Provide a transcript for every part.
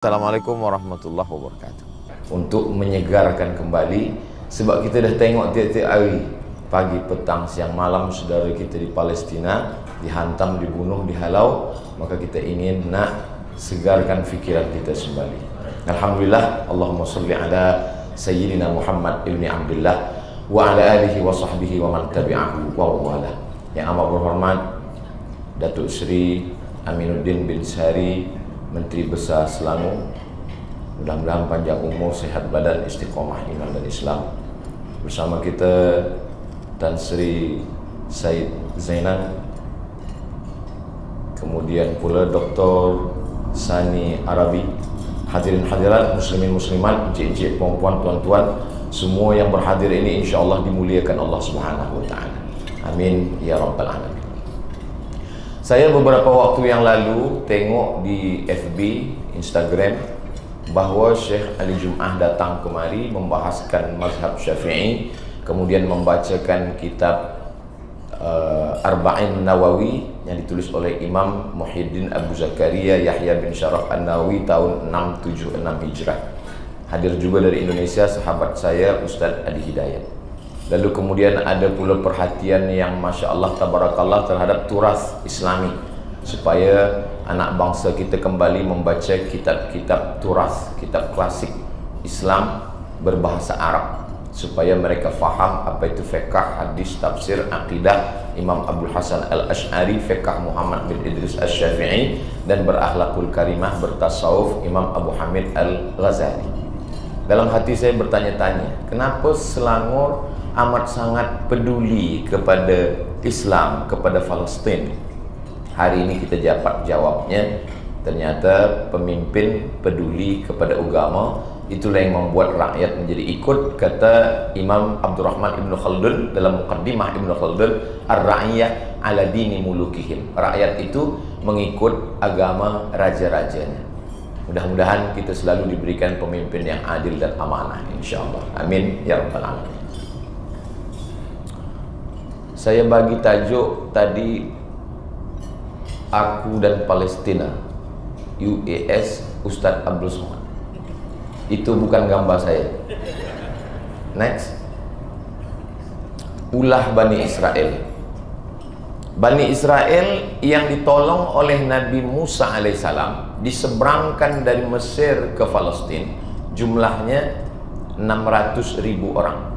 Assalamualaikum warahmatullahi wabarakatuh. Untuk menyegarkan kembali, sebab kita dah tengok tiap-tiap hari, pagi, petang, siang, malam, saudara kita di Palestina dihantam, dibunuh, dihalau, maka kita ingin nak segarkan fikiran kita kembali. Alhamdulillah, Allahumma salli ala Sayyidina Muhammad ibni Abdullah wa ala alihi wa sahbihi wa man tabi'ahu wa wala. Yang amat berhormat Datuk Seri Aminuddin bin Sari, Menteri Besar Selangor, mudah-mudahan panjang umur, sehat badan, istiqomah iman dan Islam. Bersama kita Tan Sri Said Zainan, kemudian pula Dr. Sani Arabi, hadirin hadirat, muslimin muslimat, encik-encik, perempuan, tuan-tuan, semua yang berhadir ini insya-Allah dimuliakan Allah Subhanahu wa taala. Amin ya rabbal alamin. Saya beberapa waktu yang lalu tengok di FB, Instagram, bahawa Syekh Ali Jum'ah datang kemari membahaskan mazhab Syafi'i, kemudian membacakan kitab Arba'in Nawawi yang ditulis oleh Imam Muhyiddin Abu Zakaria Yahya bin Sharaf An-Nawawi tahun 676 Hijrah. Hadir juga dari Indonesia sahabat saya Ustaz Adi Hidayat. Lalu kemudian ada pula perhatian yang Masya Allah Tabarakallah terhadap turas Islami, supaya anak bangsa kita kembali membaca kitab-kitab turas, kitab klasik Islam berbahasa Arab, supaya mereka faham apa itu fiqh, hadis, tafsir, akidah Imam Abdul Hasan Al-Ash'ari, fiqh Muhammad bin Idris Asy-Syafi'i, dan berakhlakul karimah, bertasawuf Imam Abu Hamid Al-Ghazali. Dalam hati saya bertanya-tanya, kenapa Selangor amat sangat peduli kepada Islam, kepada Palestin? Hari ini kita dapat jawabnya. Ternyata pemimpin peduli kepada agama, itulah yang membuat rakyat menjadi ikut. Kata Imam Abdurrahman Ibn Khaldun dalam Muqaddimah Ibn Khaldun, Ar-Ra'iyah ala dini mulukihim, rakyat itu mengikut agama raja-rajanya. Mudah-mudahan kita selalu diberikan pemimpin yang adil dan amanah, insyaAllah. Amin ya rabbal alamin. Saya bagi tajuk tadi, Aku dan Palestina, UAS Ustadz Abdul Somad. Itu bukan gambar saya. Next. Ulah Bani Israel. Bani Israel yang ditolong oleh Nabi Musa alaihissalam diseberangkan dari Mesir ke Palestin, jumlahnya 600.000 orang.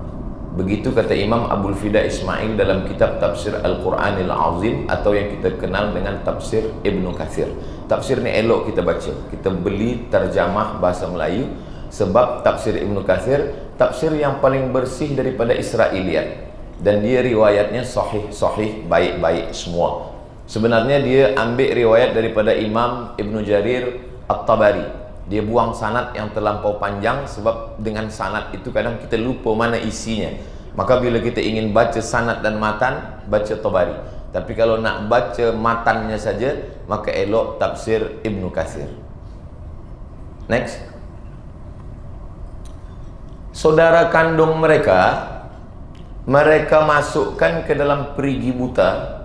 Begitu kata Imam Abul Fida Ismail dalam kitab Tafsir Al-Quranil Azim, atau yang kita kenal dengan Tafsir Ibnu Katsir. Tafsir ni elok kita baca, kita beli terjemah bahasa Melayu, sebab Tafsir Ibnu Katsir tafsir yang paling bersih daripada Israiliyat, dan dia riwayatnya sahih, baik-baik semua. Sebenarnya dia ambil riwayat daripada Imam Ibnu Jarir At-Tabari. Dia buang sanad yang terlampau panjang, sebab dengan sanad itu kadang kita lupa mana isinya. Maka bila kita ingin baca sanad dan matan, baca Tabari. Tapi kalau nak baca matannya saja, maka elok Tafsir Ibnu Katsir. Next. Saudara kandung mereka masukkan ke dalam perigi buta.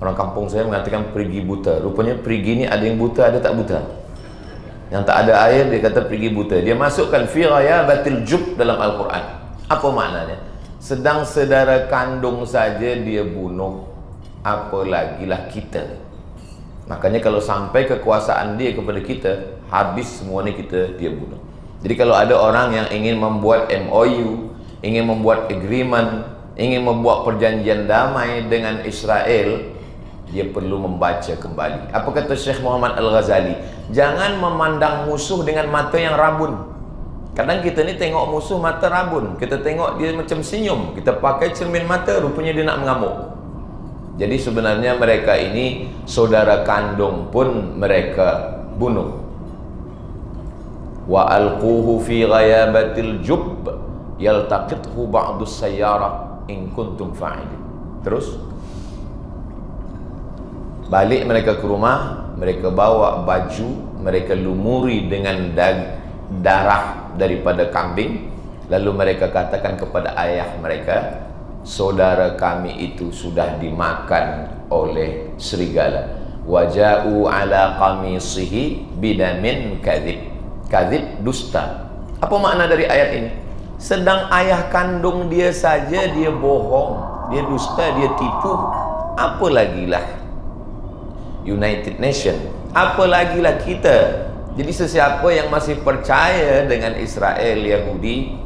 Orang kampung saya mengatakan perigi buta. Rupanya perigi ni ada yang buta, ada tak buta. Yang tak ada air dia kata pergi buta. Dia masukkan fi ghayabatil jub dalam Al-Quran. Apa maknanya? Sedang saudara kandung saja dia bunuh, apalagilah kita. Makanya kalau sampai kekuasaan dia kepada kita, habis semua ni dia bunuh. Jadi kalau ada orang yang ingin membuat MOU, ingin membuat agreement, ingin membuat perjanjian damai dengan Israel, dia perlu membaca kembali. Apa kata Syekh Muhammad Al-Ghazali? Jangan memandang musuh dengan mata yang rabun. Kadang kita ni tengok musuh mata rabun, kita tengok dia macam senyum, kita pakai cermin mata, rupanya dia nak mengamuk. Jadi sebenarnya mereka ini saudara kandung pun mereka bunuh. Wa alquhu fi ghayabatil jub yaltaqithu ba'dus sayyara in kuntum fa'ilin. Terus balik mereka ke rumah, mereka bawa baju, mereka lumuri dengan darah daripada kambing, lalu mereka katakan kepada ayah mereka, saudara kami itu sudah dimakan oleh serigala. Waja'u ala qamisihi bidamin kadzib. Kadzib, dusta. Apa makna dari ayat ini? Sedang ayah kandung dia saja dia bohong, dia dusta, dia tipu, apalagilah United Nation, apalagilah kita. Jadi sesiapa yang masih percaya dengan Israel, Yahudi,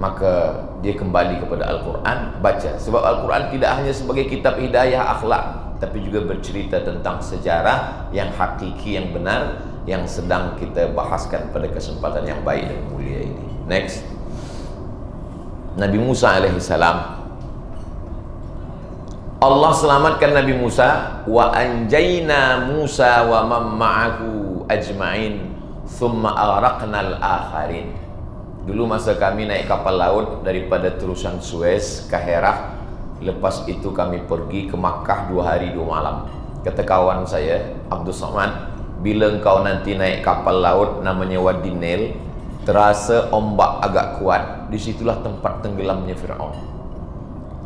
maka dia kembali kepada Al-Quran, baca. Sebab Al-Quran tidak hanya sebagai kitab hidayah akhlak, tapi juga bercerita tentang sejarah yang hakiki, yang benar, yang sedang kita bahaskan pada kesempatan yang baik dan mulia ini. Next, Nabi Musa alaihissalam. Allah selamatkan Nabi Musa. Wa anjayna Musa wa man ma'ahu ajma'in thumma aghraqnal akharin. Dulu masa kami naik kapal laut daripada terusan Suez ke Herah, lepas itu kami pergi ke Makkah 2 hari 2 malam. Kata kawan saya Abdul Somad, bila engkau nanti naik kapal laut namanya Wadi Nil, terasa ombak agak kuat, disitulah tempat tenggelamnya Fir'aun.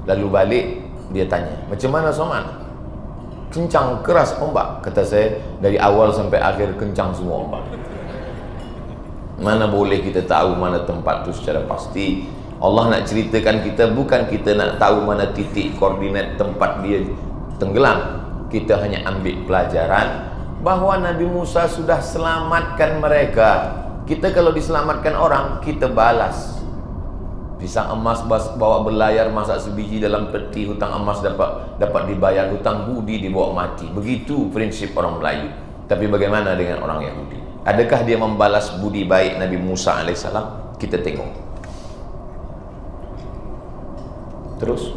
Lalu balik, dia tanya, macam mana Somad? Kencang, keras ombak. Kata saya, dari awal sampai akhir kencang semua ombak. Mana boleh kita tahu mana tempat itu secara pasti. Allah nak ceritakan kita, bukan kita nak tahu mana titik koordinat tempat dia tenggelam. Kita hanya ambil pelajaran bahawa Nabi Musa sudah selamatkan mereka. Kita kalau diselamatkan orang, kita balas. Pisang emas bawa berlayar, masak sebiji dalam peti, hutang emas dapat dibayar, hutang budi dibawa mati. Begitu prinsip orang Melayu. Tapi bagaimana dengan orang Yahudi? Adakah dia membalas budi baik Nabi Musa alaihissalam? Kita tengok. Terus,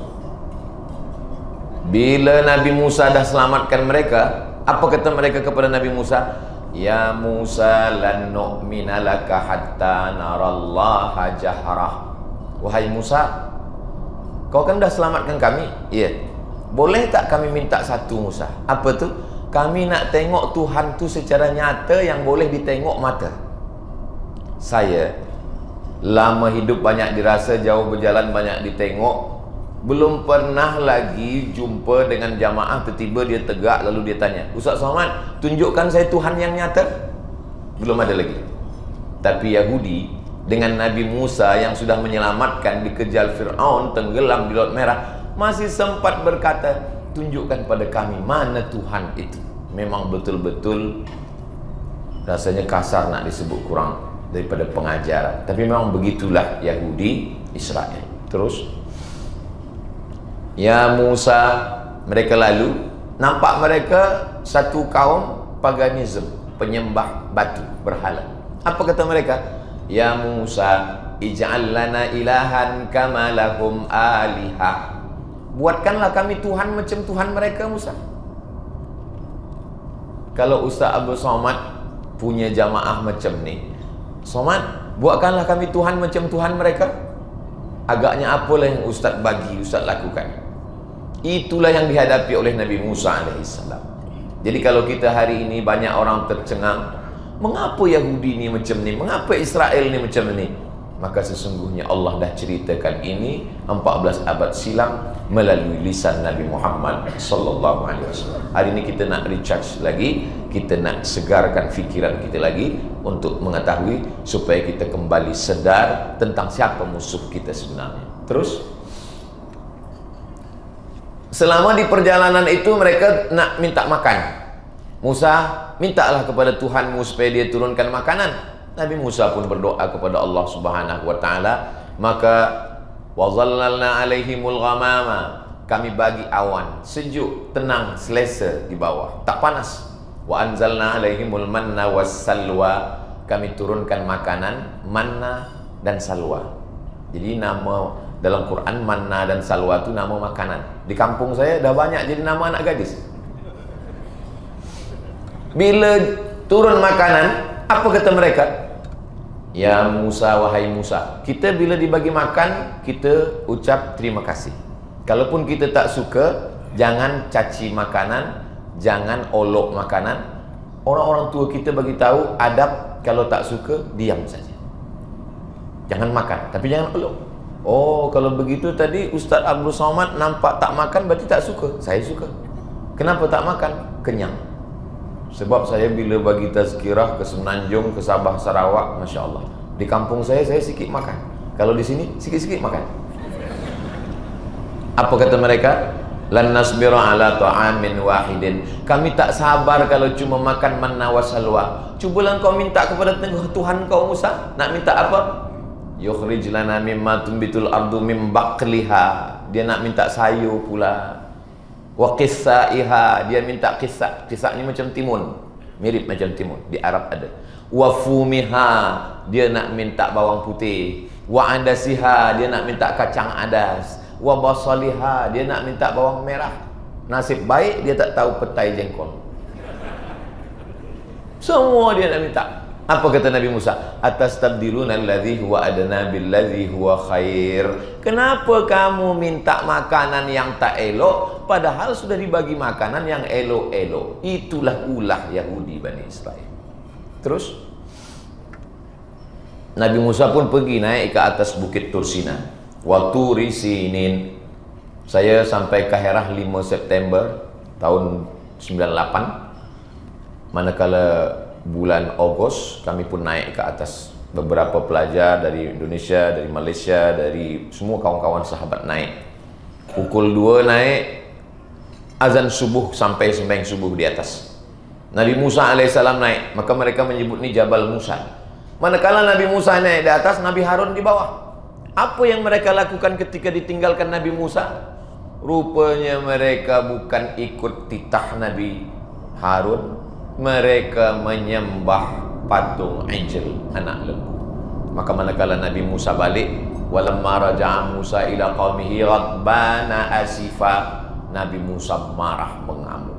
bila Nabi Musa dah selamatkan mereka, apa kata mereka kepada Nabi Musa? Ya Musa lan nu'mina laka hatta narallaha jahrah. Wahai Musa, kau kan dah selamatkan kami. Iya. Boleh tak kami minta satu, Musa? Apa tu? Kami nak tengok Tuhan tu secara nyata yang boleh ditengok mata. Saya lama hidup banyak dirasa, jauh berjalan banyak ditengok, belum pernah lagi jumpa dengan jamaah tiba-tiba dia tegak lalu dia tanya, Ustaz Somad, tunjukkan saya Tuhan yang nyata. Belum ada lagi. Tapi Yahudi dengan Nabi Musa yang sudah menyelamatkan, dikejar Fir'aun, tenggelam di Laut Merah, masih sempat berkata, tunjukkan pada kami mana Tuhan itu. Memang betul-betul rasanya kasar nak disebut kurang daripada pengajaran, tapi memang begitulah Yahudi Israel. Terus, ya Musa, mereka lalu nampak mereka satu kaum paganism, penyembah batu berhala. Apa kata mereka? Ya Musa, ij'al lana ilahan kama lahum alihah. Buatkanlah kami Tuhan macam Tuhan mereka, Musa. Kalau Ustaz Abdul Somad punya jamaah macam ni, Somad, buatkanlah kami Tuhan macam Tuhan mereka. Agaknya apalah yang Ustaz bagi, Ustaz lakukan. Itulah yang dihadapi oleh Nabi Musa alaihissalam. Jadi kalau kita hari ini banyak orang tercengang, mengapa Yahudi ni macam ni, mengapa Israel ni macam ni, maka sesungguhnya Allah dah ceritakan ini 14 abad silam melalui lisan Nabi Muhammad sallallahu alaihi wasallam. Hari ini kita nak recharge lagi, kita nak segarkan fikiran kita lagi untuk mengetahui supaya kita kembali sedar tentang siapa musuh kita sebenarnya. Terus, selama di perjalanan itu mereka nak minta makan. Musa, mintalah kepada Tuhanmu supaya dia turunkan makanan. Nabi Musa pun berdoa kepada Allah Subhanahu wa taala, maka wa zallalna alaihimul ghamama, kami bagi awan sejuk, tenang, selesa di bawah, tak panas. Wa anzalna alaihimul manna was salwa, kami turunkan makanan manna dan salwa. Jadi nama dalam Quran manna dan salwa itu nama makanan. Di kampung saya dah banyak jadi nama anak gadis. Bila turun makanan, apa kata mereka? Ya Musa, wahai Musa, kita bila dibagi makan, kita ucap terima kasih. Kalaupun kita tak suka, jangan caci makanan, jangan olok makanan. Orang-orang tua kita bagi tahu adab, kalau tak suka, diam saja. Jangan makan, tapi jangan olok. Oh, kalau begitu tadi Ustaz Abdul Somad nampak tak makan berarti tak suka. Saya suka. Kenapa tak makan? kenyang. Sebab saya bila bagi tazkirah ke Semenanjung, ke Sabah, Sarawak, Masya Allah, di kampung saya sikit makan. Kalau di sini sikit-sikit makan. Apa kata mereka? Lan nasbiru ala ta'amin wahidin. Kami tak sabar kalau cuma makan manna wa salwa. Cubalah kau minta kepada Tuhan kau Musa. Nak minta apa? Yukhrij lana mimma tumbitul ardu mim baqliha. Dia nak minta sayur pula. Wa qissaiha. Dia minta qissa. Qissa ni macam timun. Mirip macam timun. Di Arab ada. Wa fumiha. Dia nak minta bawang putih. Wa andasiha. Dia nak minta kacang adas. Wa basaliha, dia nak minta bawang merah. Nasib baik dia tak tahu petai jengkol. Semua dia nak minta. Apa kata Nabi Musa? Atastabdiluna alladhi huwa adna billadhi huwa khair. Kenapa kamu minta makanan yang tak elok padahal sudah dibagi makanan yang elok-elok? Itulah ulah Yahudi Bani Israel. Terus Nabi Musa pun pergi naik ke atas bukit Tursina. Waturi Sinin. Saya sampai ke Herah 5 September tahun 98. Manakala bulan Ogos kami pun naik ke atas. Beberapa pelajar dari Indonesia, dari Malaysia, dari semua kawan-kawan sahabat naik. Pukul 2 naik, azan subuh sampai sembahyang subuh di atas. Nabi Musa alaihissalam naik, maka mereka menyebut ni Jabal Musa. Manakala Nabi Musa naik di atas, Nabi Harun di bawah. Apa yang mereka lakukan ketika ditinggalkan Nabi Musa? Rupanya mereka bukan ikut titah Nabi Harun. Mereka menyembah patung Ijl, anak lembu. Maka manakala Nabi Musa balik, walamma raja'a Musa ila qaumihi ghadbana asifa, Nabi Musa marah mengamuk.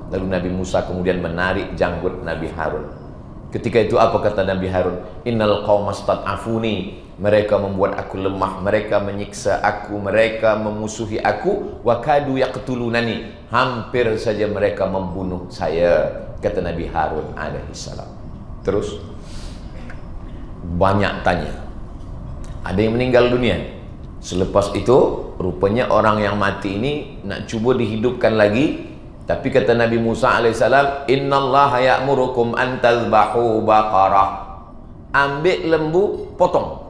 Lalu Nabi Musa kemudian menarik janggut Nabi Harun. Ketika itu apa kata Nabi Harun? Innal qauma stad'afuni. Mereka membuat aku lemah, mereka menyiksa aku, mereka memusuhi aku. Wa kadu yaqtulunani. Hampir saja mereka membunuh saya, kata Nabi Harun alaihissalam. Terus banyak tanya. Ada yang meninggal dunia. Selepas itu rupanya orang yang mati ini nak cuba dihidupkan lagi. Tapi kata Nabi Musa alaihissalam, innallaha ya'murukum an tazbahu baqarah. Ambil lembu, potong.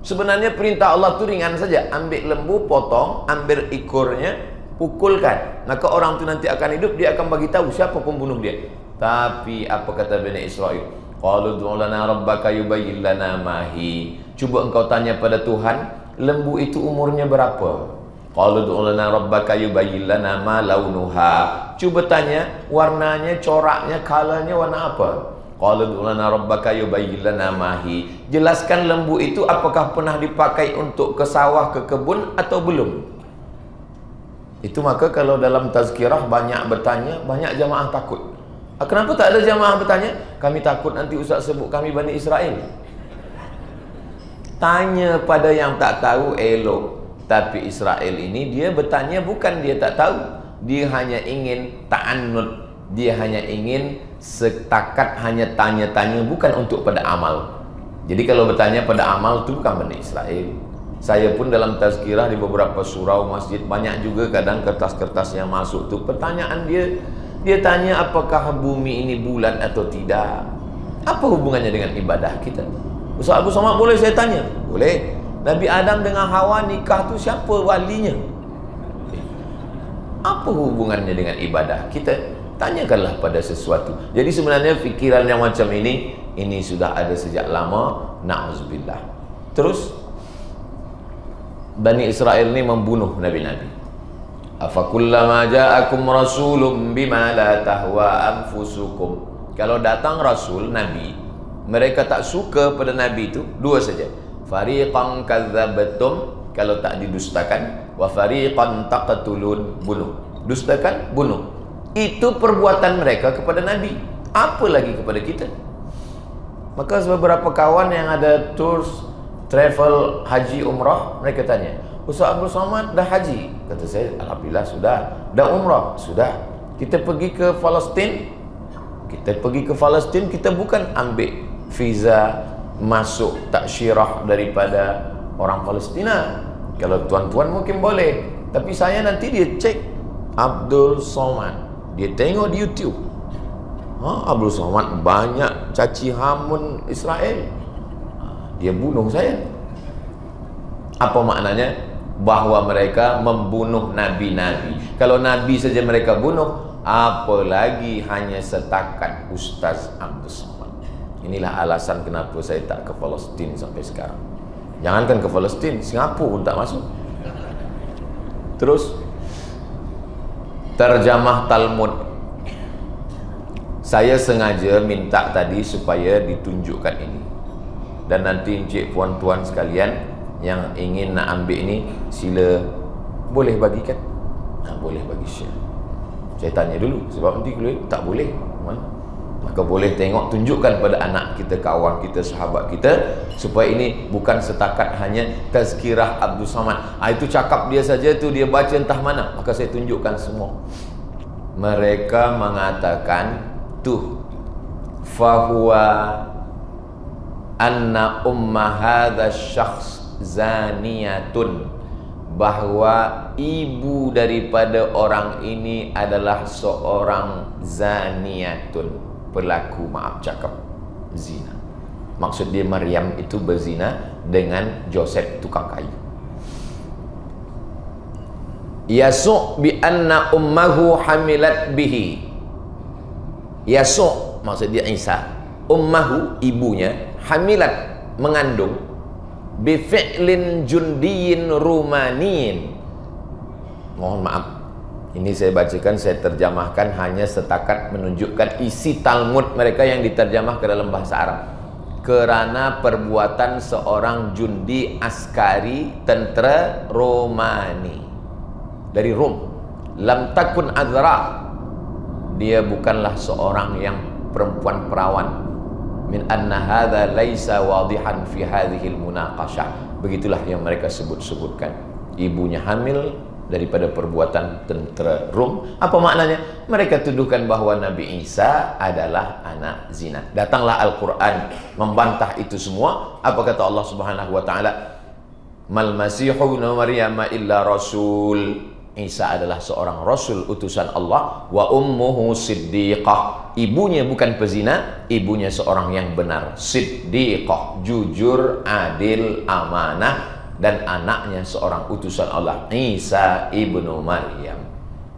Sebenarnya perintah Allah itu ringan saja. Ambil lembu, potong, ambil ekornya, pukulkan. Maka orang itu nanti akan hidup, dia akan bagi tahu siapa pembunuh dia. Tapi apa kata Bani Israel? Qalu ud'u lana rabbaka yubayyin lana ma hi. Cuba engkau tanya pada Tuhan, lembu itu umurnya berapa? Qalu ud'u lana rabbaka yubayyin lana ma launuha. Cuba tanya warnanya, coraknya, colornya warna apa? Qalu ud'u lana rabbaka yubayyin lana ma hi. Jelaskan lembu itu apakah pernah dipakai untuk ke sawah, ke kebun atau belum? Itu maka kalau dalam tazkirah banyak bertanya, banyak jamaah takut. Kenapa tak ada jamaah bertanya? Kami takut nanti ustaz sebut kami Bani Israel. Tanya pada yang tak tahu elok. Tapi Israel ini dia bertanya bukan dia tak tahu. Dia hanya ingin ta'annud. Dia hanya ingin setakat hanya tanya-tanya, bukan untuk pada amal. Jadi kalau bertanya pada amal itu bukan Bani Israel. Saya pun dalam tazkirah di beberapa surau masjid banyak juga kadang kertas-kertas yang masuk tu pertanyaan dia tanya apakah bumi ini bulat atau tidak. Apa hubungannya dengan ibadah kita? Ustaz Abu Somad boleh saya tanya? Boleh. Nabi Adam dengan Hawa nikah tu siapa walinya? Apa hubungannya dengan ibadah kita? Tanyakanlah pada sesuatu. Jadi sebenarnya fikiran yang macam ini sudah ada sejak lama. Na'udzubillah. Terus Bani Israel ini membunuh nabi-nabi. Afakullama ja'akum rasulun bima la tahwa anfusukum. Kalau datang rasul nabi, mereka tak suka pada nabi itu dua saja. Fariqan kadzabtum, kalau tak didustakan, wa fariqan taqtulun, bunuh. Dustakan, bunuh. Itu perbuatan mereka kepada nabi. Apa lagi kepada kita? Maka beberapa kawan yang ada tours travel haji umrah, mereka tanya, Ustaz Abdul Somad dah haji? Kata saya, alhamdulillah sudah. Dah umrah? Sudah. Kita pergi ke Palestin. Kita bukan ambil visa masuk taksyirah daripada orang Palestina. Kalau tuan-tuan mungkin boleh, tapi saya nanti dia cek Abdul Somad Dia tengok di YouTube, Abdul Somad banyak caci hamun Israel, dia bunuh saya. Apa maknanya? Bahwa mereka membunuh nabi-nabi. Kalau nabi saja mereka bunuh, apalagi hanya setakat Ustaz Abdul Somad. Inilah alasan kenapa saya tak ke Palestin sampai sekarang. Jangankan ke Palestin, Singapura pun tak masuk. Terus terjemah Talmud. Saya sengaja minta tadi supaya ditunjukkan ini. Dan nanti encik puan-tuan sekalian yang ingin nak ambil ini, sila boleh bagikan. Boleh bagi share. Saya tanya dulu, sebab nanti kalau tak boleh, maka boleh tengok, tunjukkan pada anak kita, kawan kita, sahabat kita, supaya ini bukan setakat hanya tazkirah Abdul Somad. Itu cakap dia saja tu, dia baca entah mana, maka saya tunjukkan semua. Mereka mengatakan tuh, fahuwa anna umma hadha syakhs zaniyatun, bahwa ibu daripada orang ini adalah seorang zaniyatun, pelaku, maaf cakap, zina. Maksud dia Maryam itu berzina dengan Joseph tukang kayu. Yasu' bi anna ummahu hamilat bihi. Yasu' maksud dia Isa, ummahu ibunya, hamilat mengandung, bi fi'lin jundiyin rumaniyin. Mohon maaf, ini saya bacakan, saya terjemahkan hanya setakat menunjukkan isi Talmud mereka yang diterjemah ke dalam bahasa Arab. Kerana perbuatan seorang jundi askari tentera Romani dari Rom, lam takun azra, dia bukanlah seorang yang perempuan perawan, min anna hadha laisa wadihan fi hadhihi almunaqashah. Begitulah yang mereka sebut-sebutkan. Ibunya hamil daripada perbuatan tentera Rom. Apa maknanya? Mereka tuduhkan bahawa Nabi Isa adalah anak zina. Datanglah Al-Quran membantah itu semua. Apa kata Allah Subhanahu wa taala? Mal masihu Maryam illa rasul. Isa adalah seorang rasul utusan Allah. Wa ummuhu siddiqah. Ibunya bukan pezina, ibunya seorang yang benar, siddiqah, jujur, adil, amanah. Dan anaknya seorang utusan Allah, Isa ibnu Maryam.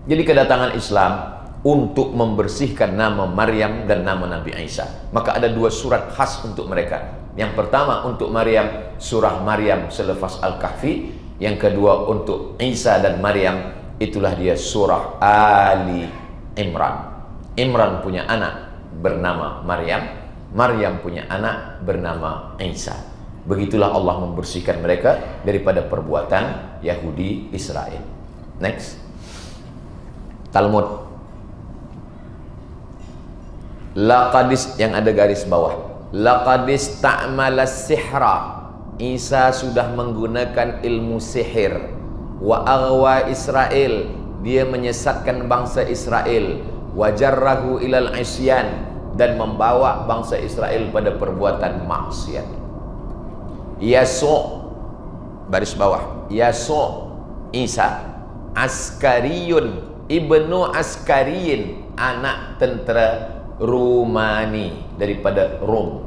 Jadi kedatangan Islam untuk membersihkan nama Maryam dan nama Nabi Isa. Maka ada dua surat khas untuk mereka. Yang pertama untuk Maryam, surah Maryam selepas Al-Kahfi. Yang kedua untuk Isa dan Maryam, itulah dia surah Ali Imran. Imran punya anak bernama Maryam, Maryam punya anak bernama Isa. Begitulah Allah membersihkan mereka daripada perbuatan Yahudi Israel. Next. Talmud. Laqadis, yang ada garis bawah. Laqadis ta'mala sihra. Isa sudah menggunakan ilmu sihir. Wa aghwa Israel. Dia menyesatkan bangsa Israel. Wa jarrahu ilal isyan. Dan membawa bangsa Israel pada perbuatan maksiat. Yasu' baris bawah, Yasu' Isa askariyun ibnu askariyin, anak tentera Rumani daripada Rom.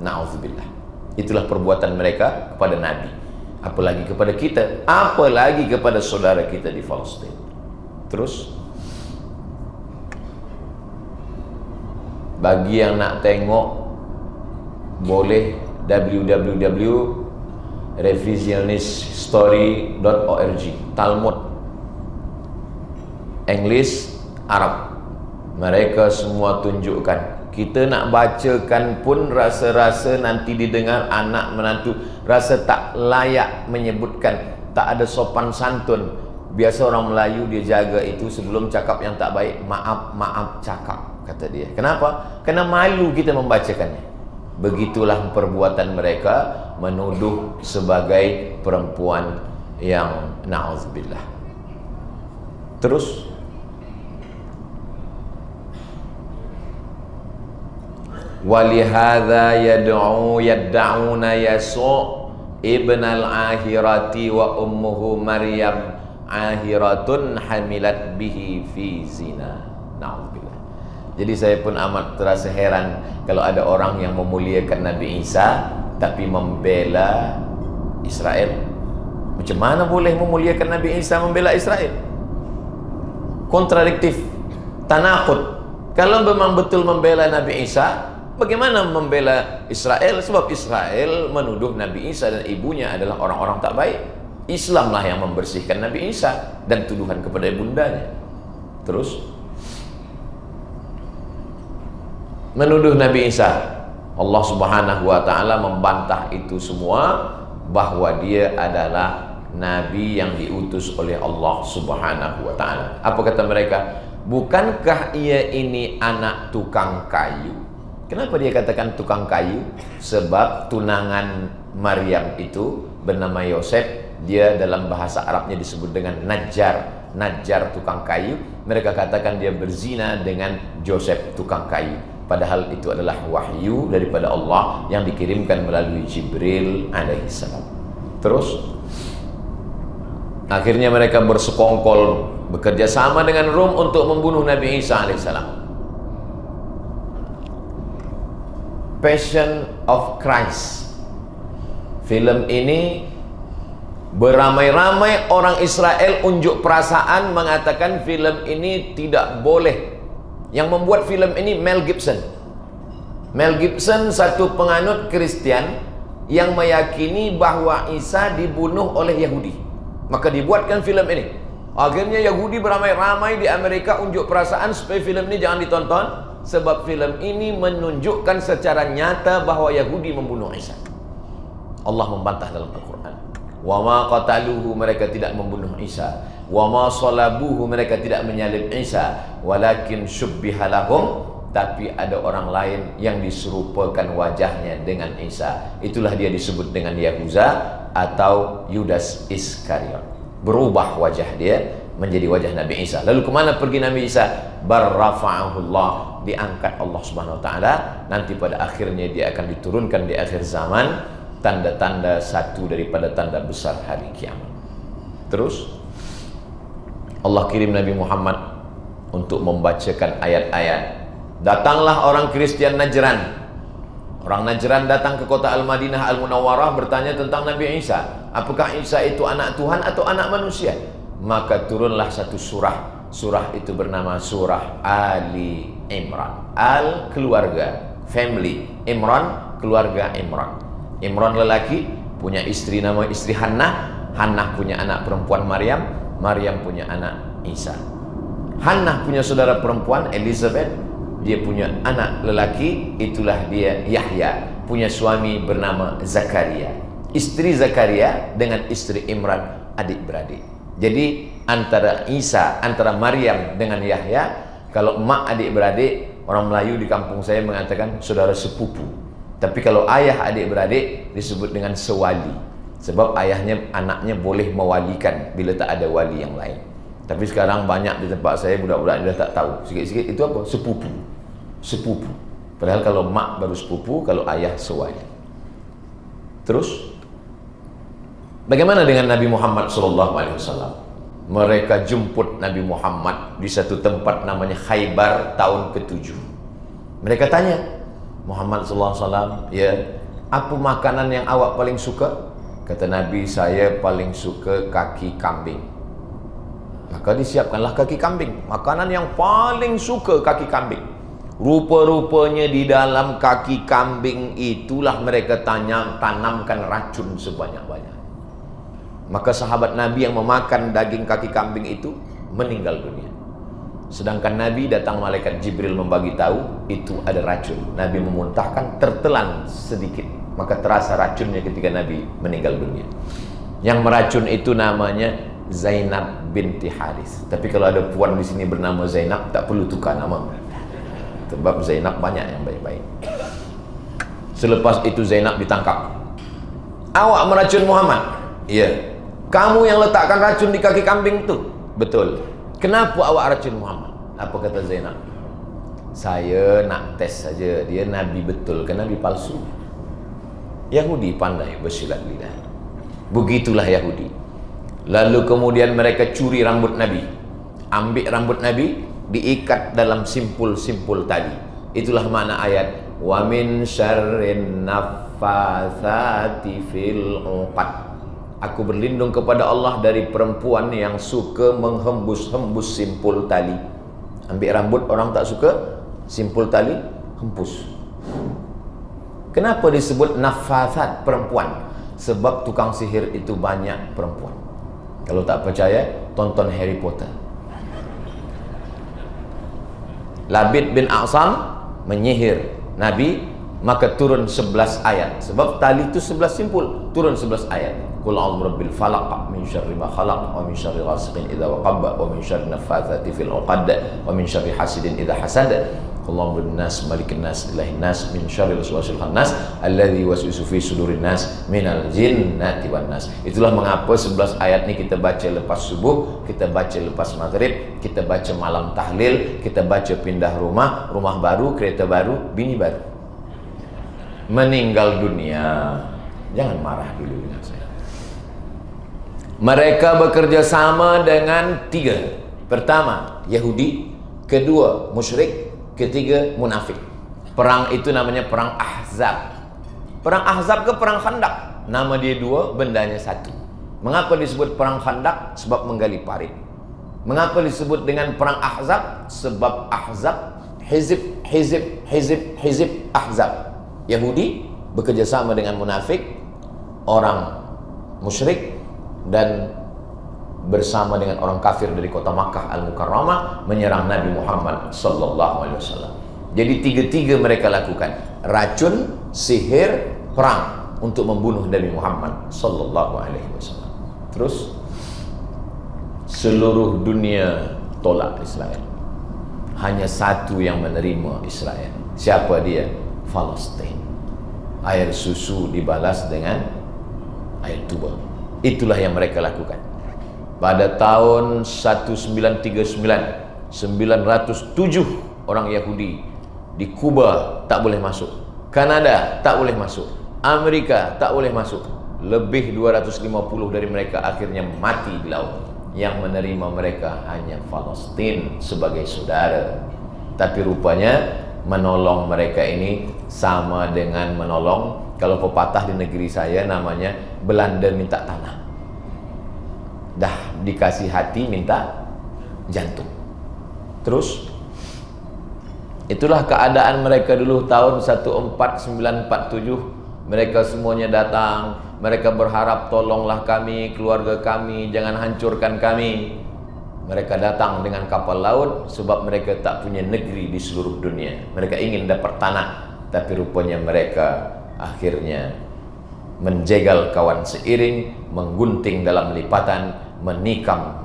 Na'udzubillah. Itulah perbuatan mereka kepada Nabi, apalagi kepada kita, apalagi kepada saudara kita di Palestin. Terus bagi yang nak tengok, boleh www.revisioniststory.org. Talmud English, Arab, mereka semua tunjukkan. Kita nak bacakan pun rasa-rasa nanti didengar anak menantu, rasa tak layak menyebutkan, tak ada sopan santun. Biasa orang Melayu dia jaga itu, sebelum cakap yang tak baik, maaf, maaf cakap, kata dia. Kenapa? Kerana malu kita membacakannya. Begitulah perbuatan mereka, menuduh sebagai perempuan yang na'udzubillah. Terus walihadza yad'una Yasu' ibn al-ahirati wa ummuhu Maryam ahiratun hamilat bihi fi zina. Na'udzubillah. Jadi saya pun amat terasa heran kalau ada orang yang memuliakan Nabi Isa tapi membela Israel. Macam mana boleh memuliakan Nabi Isa membela Israel? Kontradiktif, tanakut. Kalau memang betul membela Nabi Isa, bagaimana membela Israel? Sebab Israel menuduh Nabi Isa dan ibunya adalah orang-orang tak baik. Islamlah yang membersihkan Nabi Isa dan tuduhan kepada ibundanya. Terus menuduh Nabi Isa, Allah Subhanahu wa ta'ala membantah itu semua, bahwa dia adalah Nabi yang diutus oleh Allah Subhanahu wa ta'ala. Apa kata mereka? Bukankah ia ini anak tukang kayu? Kenapa dia katakan tukang kayu? Sebab tunangan Maryam itu bernama Yosef, dia dalam bahasa Arabnya disebut dengan Najjar. Najjar tukang kayu. Mereka katakan dia berzina dengan Joseph tukang kayu. Padahal itu adalah wahyu daripada Allah yang dikirimkan melalui Jibril alaihissalam. Terus akhirnya mereka bersekongkol, bekerja sama dengan Rom untuk membunuh Nabi Isa alaihissalam. Passion of Christ, film ini beramai-ramai orang Israel unjuk perasaan mengatakan film ini tidak boleh. Yang membuat film ini Mel Gibson. Mel Gibson satu penganut Kristian yang meyakini bahwa Isa dibunuh oleh Yahudi. Maka dibuatkan film ini. Akhirnya Yahudi beramai-ramai di Amerika unjuk perasaan supaya film ini jangan ditonton, sebab film ini menunjukkan secara nyata bahwa Yahudi membunuh Isa. Allah membantah dalam Al-Quran. Wa ma qataluhu, mereka tidak membunuh Isa. Wa ma salabuhu, mereka tidak menyalib Isa. Walakin syubbiha lahum, tapi ada orang lain yang diserupakan wajahnya dengan Isa. Itulah dia disebut dengan Yahuza atau Yudas Iskariot. Berubah wajah dia menjadi wajah Nabi Isa. Lalu kemana pergi Nabi Isa? Barrafa'ahullah, diangkat Allah Subhanahu wa ta'ala. Nanti pada akhirnya dia akan diturunkan di akhir zaman, tanda-tanda satu daripada tanda besar hari kiamat. Terus Allah kirim Nabi Muhammad untuk membacakan ayat-ayat. Datanglah orang Kristian Najran. Orang Najran datang ke kota Al-Madinah Al-Munawwarah bertanya tentang Nabi Isa. Apakah Isa itu anak Tuhan atau anak manusia? Maka turunlah satu surah. Surah itu bernama surah Ali Imran. Al, keluarga, family. Imran, keluarga Imran. Imran lelaki, punya istri nama istri Hannah. Hannah punya anak perempuan Maryam. Maryam punya anak Isa. Hannah punya saudara perempuan Elizabeth. Dia punya anak lelaki, itulah dia Yahya. Punya suami bernama Zakaria. Istri Zakaria dengan istri Imran adik-beradik. Jadi antara Isa, antara Maryam dengan Yahya, kalau emak adik-beradik, orang Melayu di kampung saya mengatakan saudara sepupu. Tapi kalau ayah adik-beradik disebut dengan sewali. Sebab ayahnya, anaknya boleh mewalikan bila tak ada wali yang lain. Tapi sekarang banyak di tempat saya budak-budak dah tak tahu. Sikit-sikit itu apa? Sepupu. Sepupu. Padahal kalau mak baru sepupu, kalau ayah sewali. Terus bagaimana dengan Nabi Muhammad SAW? Mereka jemput Nabi Muhammad di satu tempat namanya Khaybar tahun ke-7. Mereka tanya, Muhammad SAW, ya, apa makanan yang awak paling suka? Kata Nabi, saya paling suka kaki kambing. Maka disiapkanlah kaki kambing. Makanan yang paling suka kaki kambing. Rupa-rupanya di dalam kaki kambing itulah mereka tanamkan racun sebanyak-banyak. Maka sahabat Nabi yang memakan daging kaki kambing itu meninggal dunia. Sedangkan Nabi datang malaikat Jibril membagi tahu itu ada racun. Nabi memuntahkan, tertelan sedikit. Maka terasa racunnya ketika Nabi meninggal dunia. Yang meracun itu namanya Zainab binti Haris. Tapi kalau ada puan di sini bernama Zainab, tak perlu tukar nama. Sebab Zainab banyak yang baik-baik. Selepas itu Zainab ditangkap. Awak meracun Muhammad? Iya. Kamu yang letakkan racun di kaki kambing itu? Betul. Kenapa awak racun Muhammad? Apa kata Zainab? Saya nak tes saja dia Nabi betul ke Nabi palsu. Yahudi pandai bersilat lidah. Begitulah Yahudi. Lalu kemudian mereka curi rambut Nabi. Ambil rambut Nabi, diikat dalam simpul-simpul tali. Itulah makna ayat wa min syarrin naffatsati fil 'uqad. Aku berlindung kepada Allah dari perempuan yang suka menghembus-hembus simpul tali. Ambil rambut orang tak suka, simpul tali hembus. Kenapa disebut naffatsat, perempuan? Sebab tukang sihir itu banyak perempuan. Kalau tak percaya, tonton Harry Potter. Labid bin A'sam menyihir Nabi, maka turun 11 ayat. Sebab tali itu 11 simpul, turun 11 ayat. Qul a'udzu birabbil falaq min syarri ma khalaq wa min syarri ghasiqin idza waqab wa min syarri naffatsati fil 'uqad wa min syarri hasidin idza hasad. Allahumma bin nas malikin nas ilahin nas min syarril waswasil khannas alladzi yuwaswisu fi sudurin nas minal jinnati wan nas. Itulah mengapa 11 ayat ini kita baca lepas subuh, kita baca lepas maghrib, kita baca malam tahlil, kita baca pindah rumah, rumah baru, kereta baru, bini baru. Meninggal dunia. Jangan marah dulu dengan saya. Mereka bekerja sama dengan 3. Pertama, Yahudi. Kedua, musyrik. Ketiga, munafik. Perang itu namanya perang Ahzab. Perang Ahzab ke perang Khandaq? Nama dia 2, bendanya 1. Mengapa disebut perang Khandaq? Sebab menggali parit. Mengapa disebut dengan perang Ahzab? Sebab Ahzab, hizib Ahzab. Yahudi bekerja sama dengan munafik, orang musyrik, dan bersama dengan orang kafir dari kota Makkah Al-Mukarramah menyerang Nabi Muhammad sallallahu alaihi wasallam. Jadi 3-3 mereka lakukan, racun, sihir, perang untuk membunuh Nabi Muhammad sallallahu alaihi wasallam. Terus seluruh dunia tolak Israel. Hanya satu yang menerima Israel. Siapa dia? Palestin. Air susu dibalas dengan air tuba. Itulah yang mereka lakukan. Pada tahun 1939, 907 orang Yahudi di Kuba tak boleh masuk, Kanada tak boleh masuk, Amerika tak boleh masuk. Lebih 250 dari mereka akhirnya mati di laut. Yang menerima mereka hanya Palestin sebagai saudara. Tapi rupanya menolong mereka ini sama dengan menolong, kalau pepatah di negeri saya namanya Belanda minta tanah. Dah dikasih hati minta jantung. Terus itulah keadaan mereka dulu tahun 14947. Mereka semuanya datang, mereka berharap tolonglah kami, keluarga kami, jangan hancurkan kami. Mereka datang dengan kapal laut sebab mereka tak punya negeri di seluruh dunia. Mereka ingin dapat tanah, tapi rupanya mereka akhirnya menjegal kawan seiring, menggunting dalam lipatan, menikam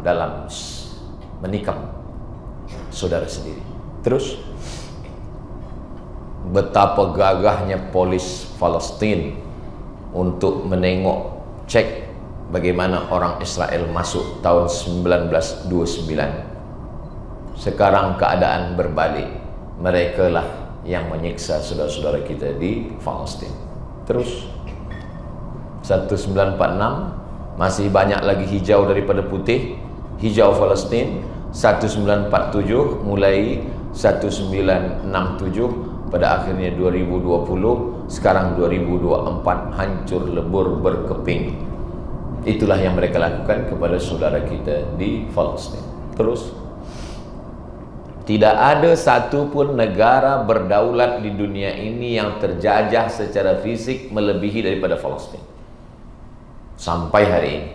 saudara sendiri. Terus betapa gagahnya polis Palestin untuk menengok, cek bagaimana orang Israel masuk tahun 1929. Sekarang keadaan berbalik. Mereka lah yang menyiksa saudara-saudara kita di Palestin. Terus 1946 masih banyak lagi hijau daripada putih. Hijau Palestin. 1947 mulai 1967, pada akhirnya 2020, sekarang 2024 hancur lebur berkeping. Itulah yang mereka lakukan kepada saudara kita di Palestin. Terus tidak ada satu pun negara berdaulat di dunia ini yang terjajah secara fisik melebihi daripada Palestin. Sampai hari ini,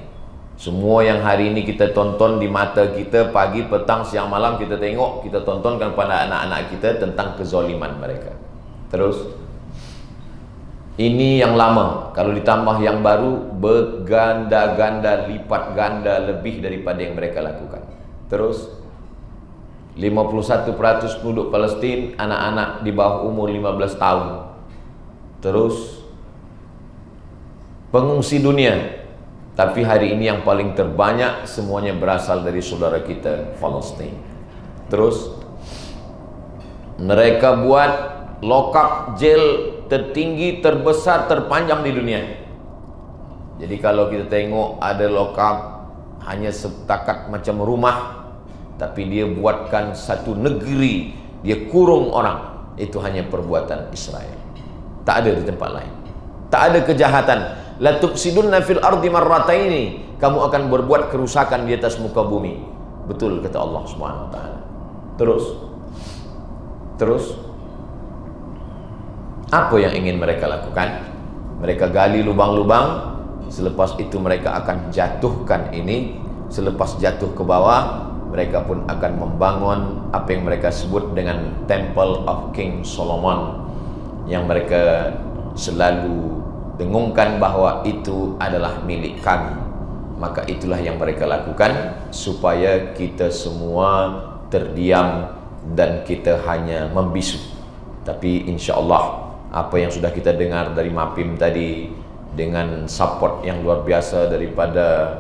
semua yang hari ini kita tonton di mata kita, pagi, petang, siang, malam kita tengok, kita tontonkan pada anak-anak kita tentang kezaliman mereka. Terus ini yang lama, kalau ditambah yang baru, berganda-ganda, lipat ganda lebih daripada yang mereka lakukan. Terus 51% penduduk Palestin anak-anak di bawah umur 15 tahun. Terus pengungsi dunia, tapi hari ini yang paling terbanyak semuanya berasal dari saudara kita Palestin. Terus mereka buat lock-up jail tertinggi, terbesar, terpanjang di dunia. Jadi kalau kita tengok ada lock-up hanya setakat macam rumah, tapi dia buatkan satu negeri, dia kurung orang. Itu hanya perbuatan Israel, tak ada di tempat lain. Tak ada kejahatan. La tufsidunna fil ardi marrataini, kamu akan berbuat kerusakan di atas muka bumi. Betul kata Allah Subhanahu wa taala. Terus apa yang ingin mereka lakukan? Mereka gali lubang-lubang, selepas itu mereka akan jatuhkan ini. Selepas jatuh ke bawah, mereka pun akan membangun apa yang mereka sebut dengan Temple of King Solomon, yang mereka selalu dengungkan bahwa itu adalah milik kami. Maka itulah yang mereka lakukan supaya kita semua terdiam dan kita hanya membisu. Tapi insya Allah apa yang sudah kita dengar dari Mapim tadi, dengan support yang luar biasa daripada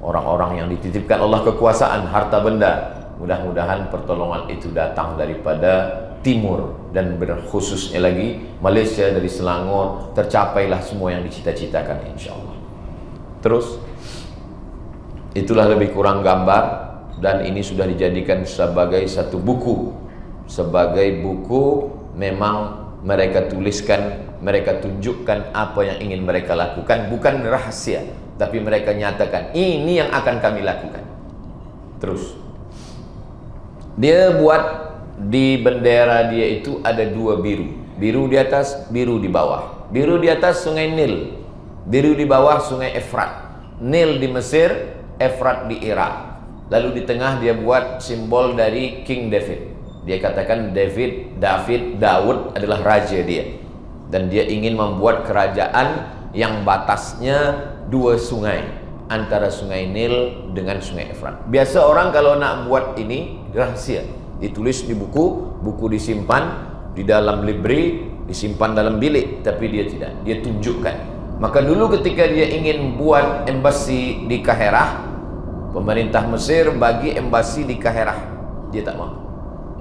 orang-orang yang dititipkan Allah kekuasaan, harta benda, mudah-mudahan pertolongan itu datang daripada timur, dan khususnya lagi Malaysia, dari Selangor, tercapailah semua yang dicita-citakan insyaallah. Terus itulah lebih kurang gambar, dan ini sudah dijadikan sebagai satu buku. Sebagai buku memang mereka tuliskan, mereka tunjukkan apa yang ingin mereka lakukan, bukan rahasia, tapi mereka nyatakan ini yang akan kami lakukan. Terus dia buat di bendera dia itu ada dua biru, biru di atas, biru di bawah. Biru di atas sungai Nil, biru di bawah sungai Efrat. Nil di Mesir, Efrat di Irak. Lalu di tengah dia buat simbol dari King David. Dia katakan Daud adalah raja dia, dan dia ingin membuat kerajaan yang batasnya dua sungai, antara sungai Nil dengan sungai Efrat. Biasa orang kalau nak buat ini rahasia, ditulis di buku, buku disimpan di dalam libri, disimpan dalam bilik, tapi dia tidak, dia tunjukkan. Maka dulu ketika dia ingin buat embasi di Kaherah, pemerintah Mesir bagi embasi di Kaherah, dia tak mau.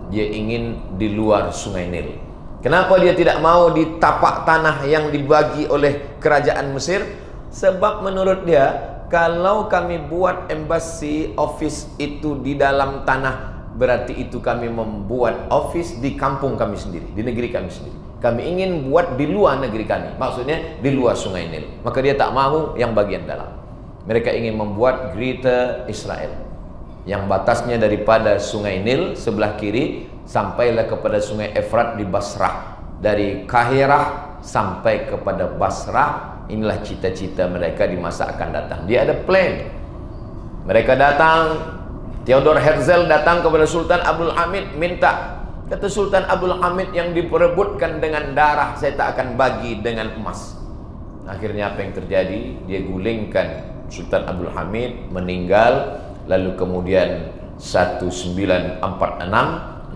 Dia ingin di luar sungai Nil. Kenapa dia tidak mau di tapak tanah yang dibagi oleh kerajaan Mesir? Sebab menurut dia, kalau kami buat embasi office itu di dalam tanah, berarti itu kami membuat office di kampung kami sendiri, di negeri kami sendiri. Kami ingin buat di luar negeri kami, maksudnya di luar sungai Nil. Maka dia tak mahu yang bagian dalam. Mereka ingin membuat Greater Israel, yang batasnya daripada sungai Nil sebelah kiri sampailah kepada sungai Efrat di Basrah. Dari Kahirah sampai kepada Basrah. Inilah cita-cita mereka di masa akan datang. Dia ada plan. Mereka datang, Theodor Herzl datang kepada Sultan Abdul Hamid, minta. Kata Sultan Abdul Hamid, yang diperebutkan dengan darah saya tak akan bagi dengan emas. Akhirnya apa yang terjadi? Dia gulingkan Sultan Abdul Hamid, meninggal. Lalu kemudian 1946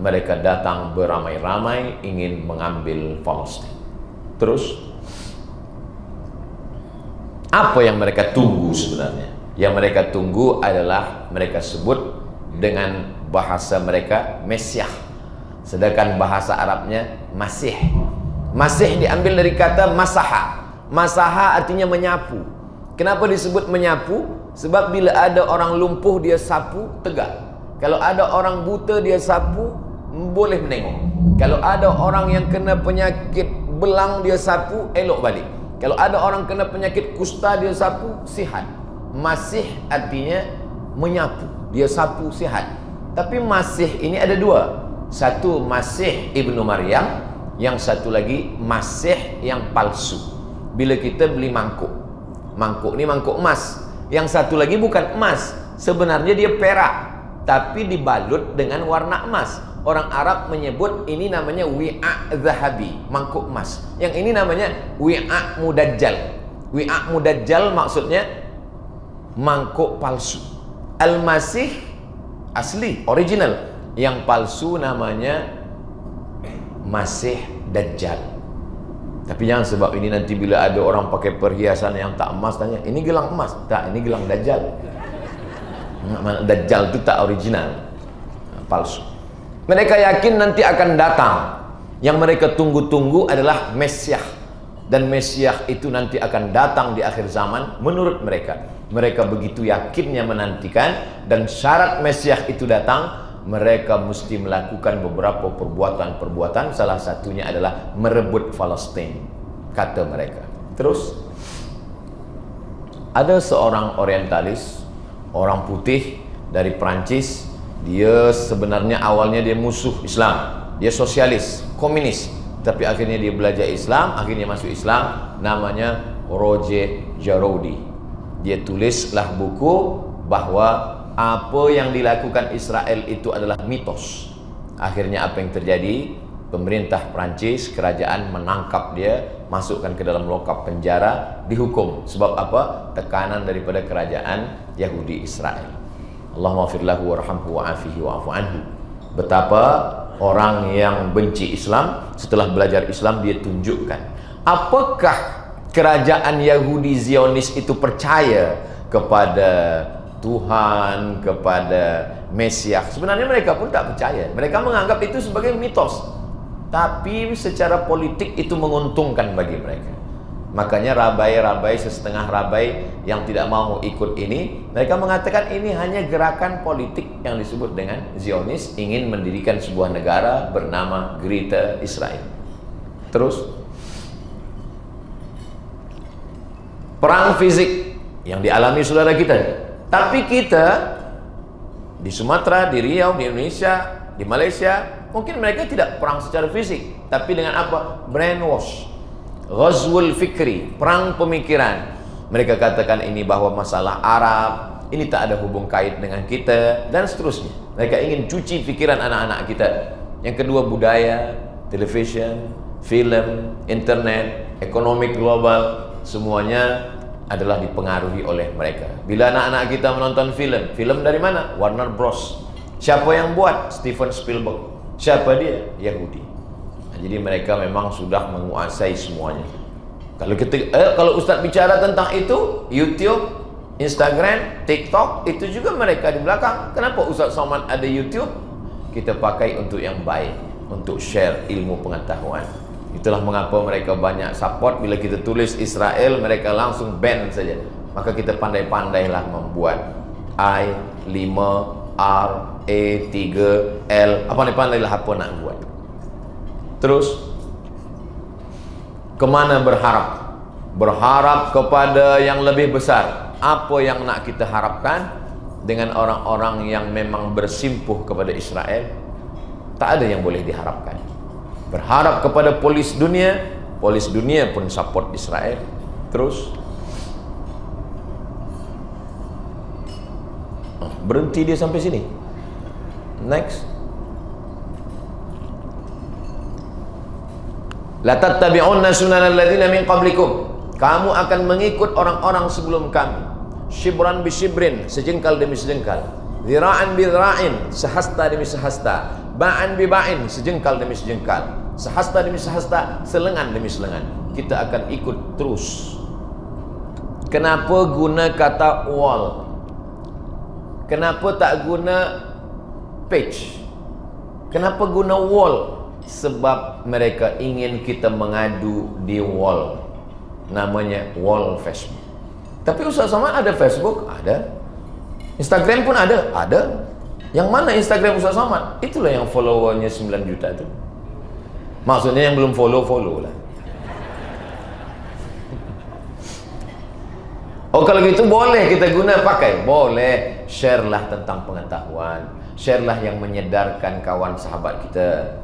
mereka datang beramai-ramai ingin mengambil Palestina. Terus apa yang mereka tunggu sebenarnya? Yang mereka tunggu adalah, mereka sebut dengan bahasa mereka Mesyah, sedangkan bahasa Arabnya Masih. Masih diambil dari kata masaha. Masaha artinya menyapu. Kenapa disebut menyapu? Sebab bila ada orang lumpuh dia sapu tegak. Kalau ada orang buta dia sapu boleh menengok. Kalau ada orang yang kena penyakit belang dia sapu elok balik. Kalau ada orang kena penyakit kusta dia sapu sihat. Masih artinya menyapu, dia sapu sihat. Tapi Masih ini ada dua. Satu Masih Ibnu Maryam, yang satu lagi Masih yang palsu. Bila kita beli mangkuk, mangkuk ini mangkuk emas. Yang satu lagi bukan emas, sebenarnya dia perak, tapi dibalut dengan warna emas. Orang Arab menyebut ini namanya wi'a zahabi, mangkuk emas. Yang ini namanya wi'a mudajjal. Wi'a mudajjal maksudnya mangkuk palsu. Al-Masih asli, original. Yang palsu namanya Masih Dajjal. Tapi jangan sebab ini nanti bila ada orang pakai perhiasan yang tak emas tanya, ini gelang emas. Tak, ini gelang Dajjal. Dajjal itu tak original, palsu. Mereka yakin nanti akan datang. Yang mereka tunggu-tunggu adalah Mesyah, dan Mesias itu nanti akan datang di akhir zaman. Menurut mereka, mereka begitu yakinnya menantikan, dan syarat Mesias itu datang, mereka mesti melakukan beberapa perbuatan-perbuatan. Salah satunya adalah merebut Palestina, kata mereka. Terus ada seorang orientalis, orang putih dari Prancis. Dia sebenarnya awalnya dia musuh Islam, dia sosialis, komunis, tapi akhirnya dia belajar Islam, akhirnya masuk Islam. Namanya Roger Jarroudi. Dia tulislah buku bahwa apa yang dilakukan Israel itu adalah mitos. Akhirnya apa yang terjadi? Pemerintah Prancis, kerajaan menangkap dia, masukkan ke dalam lokap penjara, dihukum. Sebab apa? Tekanan daripada kerajaan Yahudi Israel. Allahumma fir lahu warhamhu wa'afihi wa'afu anhu. Betapa orang yang benci Islam, setelah belajar Islam dia tunjukkan. Apakah kerajaan Yahudi Zionis itu percaya kepada Tuhan, kepada Mesias? Sebenarnya mereka pun tak percaya. Mereka menganggap itu sebagai mitos. Tapi secara politik itu menguntungkan bagi mereka. Makanya rabai-rabai, sesetengah rabai yang tidak mau ikut ini, mereka mengatakan ini hanya gerakan politik yang disebut dengan Zionis, ingin mendirikan sebuah negara bernama Greater Israel. Terus perang fisik yang dialami saudara kita. Tapi kita di Sumatera, di Riau, di Indonesia, di Malaysia, mungkin mereka tidak perang secara fisik, tapi dengan apa? Brainwash, ghazwul fikri, perang pemikiran. Mereka katakan ini bahwa masalah Arab ini tak ada hubung kait dengan kita, dan seterusnya. Mereka ingin cuci pikiran anak-anak kita. Yang kedua, budaya, television, film, internet, ekonomi global, semuanya adalah dipengaruhi oleh mereka. Bila anak-anak kita menonton film, film dari mana? Warner Bros. Siapa yang buat? Steven Spielberg. Siapa dia? Yahudi. Nah, jadi mereka memang sudah menguasai semuanya. Kalau Ustaz bicara tentang itu, YouTube, Instagram, TikTok, itu juga mereka di belakang. Kenapa Ustaz Somad ada YouTube? Kita pakai untuk yang baik, untuk share ilmu pengetahuan. Itulah mengapa mereka banyak support. Bila kita tulis Israel, mereka langsung ban saja. Maka kita pandai-pandailah membuat I5R-E3L, pandai-pandailah apa nak buat. Terus kemana berharap? Berharap kepada yang lebih besar. Apa yang nak kita harapkan dengan orang-orang yang memang bersimpuh kepada Israel? Tak ada yang boleh diharapkan. Berharap kepada polis dunia pun support Israel. Terus berhenti dia sampai sini. Next. La tattabi'unna sunanal ladzina min qablikum. Kamu akan mengikut orang-orang sebelum kami. Shibran bi shibrin, sejengkal demi sejengkal. Zira'an bi zira'in, sehasta demi sehasta. Ba'an bi ba'in, sejengkal demi sejengkal. Sehasta demi sehasta, selengan demi selengan. Kita akan ikut terus. Kenapa guna kata wall? Kenapa tak guna page? Kenapa guna wall? Sebab mereka ingin kita mengadu di wall. Namanya wall Facebook. Tapi Ustaz Somad ada Facebook? Ada. Instagram pun ada? Ada. Yang mana Instagram Ustaz Somad? Itulah yang followernya 9 juta itu. Maksudnya yang belum follow lah. Oh, kalau gitu boleh kita guna pakai? Boleh. Share lah tentang pengetahuan. Share lah yang menyedarkan kawan sahabat kita.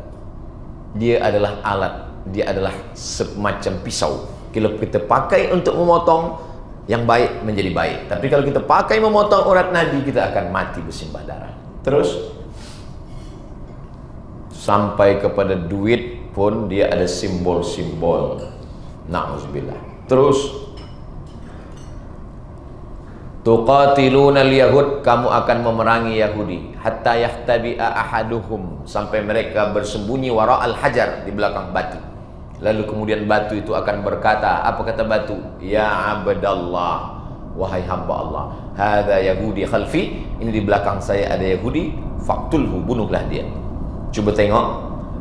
Dia adalah alat, dia adalah semacam pisau. Kalau kita pakai untuk memotong, yang baik menjadi baik. Tapi kalau kita pakai memotong urat nadi, kita akan mati bersimbah darah. Terus sampai kepada duit pun dia ada simbol-simbol. Na'udzubillah. Terus tuqatiluna al-yahud, kamu akan memerangi Yahudi, hatta yahtabi'a ahaduhum, sampai mereka bersembunyi wara al-hajar, di belakang batu. Lalu kemudian batu itu akan berkata, apa kata batu? Ya abdallah, wahai hamba Allah, hadza yahudi khalfi, ini di belakang saya ada Yahudi, faqtulhu, bunuhlah dia. Cuba tengok,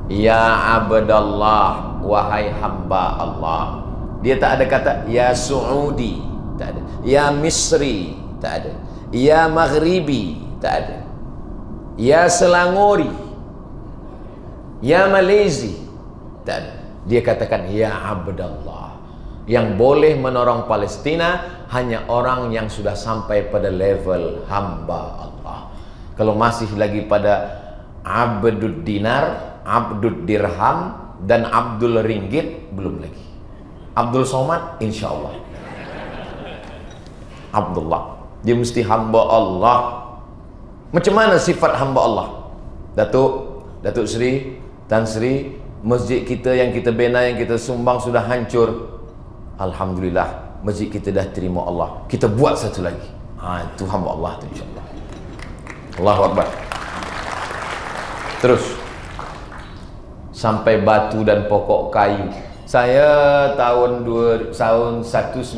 ya abdallah, wahai hamba Allah, Dia tak ada kata ya Saudi, tak ada. Ya Misri, tak ada. Ya Maghribi, tak ada. Ya Selangori, ya Malaysia, tak ada. Dia katakan ya Abdallah. Yang boleh menolong Palestina hanya orang yang sudah sampai pada level hamba Allah. Kalau masih lagi pada Abdul Dinar, Abdul Dirham, dan Abdul Ringgit, belum lagi. Abdul Somad, insya Allah. Abdullah, dia mesti hamba Allah. Macam mana sifat hamba Allah? Datuk Sri, Tan Sri, masjid kita yang kita bina, yang kita sumbang sudah hancur. Alhamdulillah, masjid kita dah terima Allah. Kita buat satu lagi. Itu hamba Allah tu, insya-Allah. Allahu Akbar. Terus sampai batu dan pokok kayu. Saya tahun 1999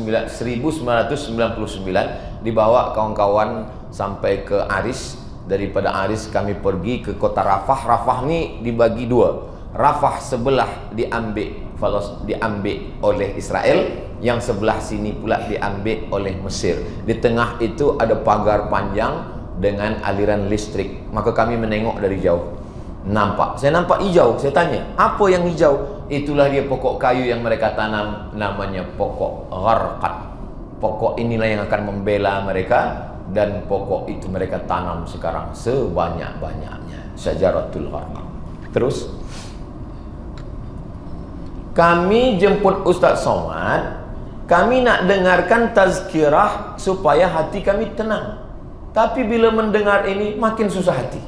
dibawa kawan-kawan sampai ke Aris. Daripada Aris kami pergi ke kota Rafah. Rafah ni dibagi dua. Rafah sebelah diambil oleh Israel, yang sebelah sini pula diambil oleh Mesir. Di tengah itu ada pagar panjang dengan aliran listrik. Maka kami menengok dari jauh. Saya nampak hijau. Saya tanya, apa yang hijau? Itulah dia pokok kayu yang mereka tanam, namanya pokok gharqad. Pokok inilah yang akan membela mereka, dan pokok itu mereka tanam sekarang sebanyak-banyaknya. Syajaratul gharqad. Terus kami jemput Ustaz Somad. Kami nak dengarkan tazkirah supaya hati kami tenang. Tapi bila mendengar ini makin susah hati.